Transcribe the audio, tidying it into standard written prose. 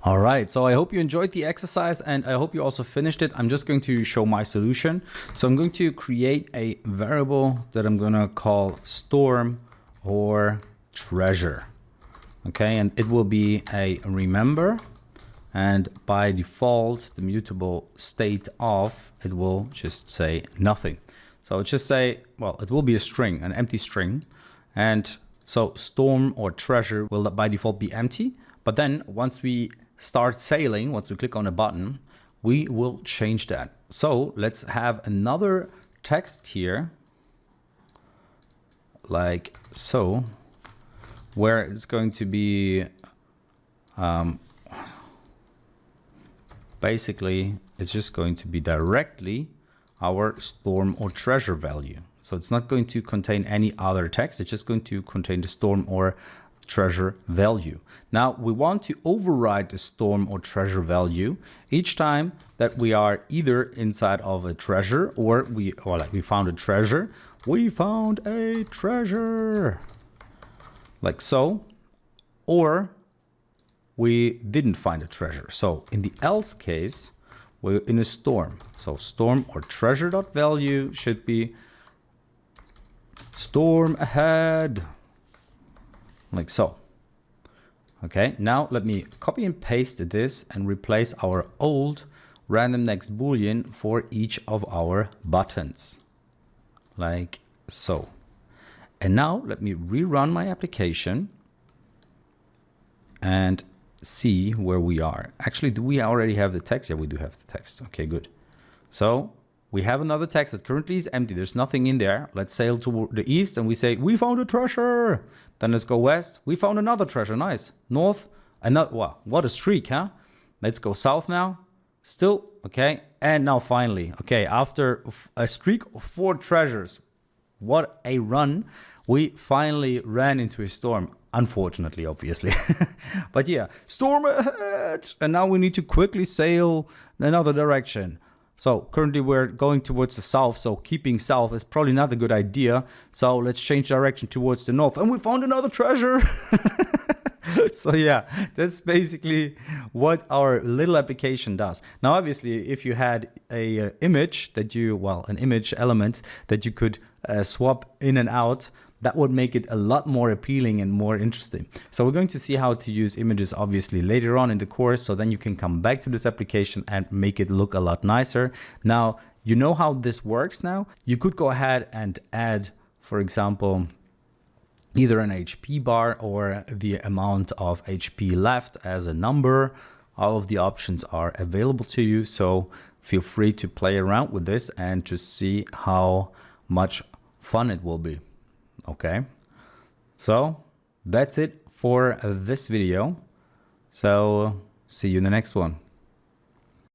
All right, so I hope you enjoyed the exercise and I hope you also finished it. I'm just going to show my solution. So I'm going to create a variable that I'm going to call storm or treasure. Okay, and it will be a remember. And by default, the mutable state of it will just say nothing. So it just say, well, it will be a string, an empty string. And so storm or treasure will by default be empty. But then once we start sailing, once we click on a button, we will change that. So let's have another text here, like so, where it's going to be, basically, it's just going to be directly our storm or treasure value. So it's not going to contain any other text. It's just going to contain the storm or treasure value. Now we want to override the storm or treasure value each time that we are either inside of a treasure or we found a treasure. We found a treasure, like so, or we didn't find a treasure. So in the else case, we're in a storm. So storm or treasure dot value should be storm ahead, like so. Okay, now let me copy and paste this and replace our old random next boolean for each of our buttons, like so. And now let me rerun my application and see where we are. Actually, do we already have the text? Yeah, we do have the text. Okay, good. So we have another text that currently is empty. There's nothing in there. Let's sail to the east and we say, we found a treasure. Then let's go west. We found another treasure. Nice. North. Another. Wow, what a streak, huh? Let's go south now. Still. Okay. And now finally. Okay, after a streak of 4 treasures, what a run. We finally ran into a storm. Unfortunately, obviously. But yeah, storm ahead. And now we need to quickly sail in another direction. So currently we're going towards the south. So keeping south is probably not a good idea. So let's change direction towards the north. And we found another treasure. So yeah, that's basically what our little application does. Now, obviously, if you had a image that you, well, an image element that you could swap in and out, that would make it a lot more appealing and more interesting. So we're going to see how to use images obviously later on in the course. So then you can come back to this application and make it look a lot nicer. Now, you know how this works now. You could go ahead and add, for example, either an HP bar or the amount of HP left as a number. All of the options are available to you. So feel free to play around with this and just see how much fun it will be. Okay, so that's it for this video. So see you in the next one.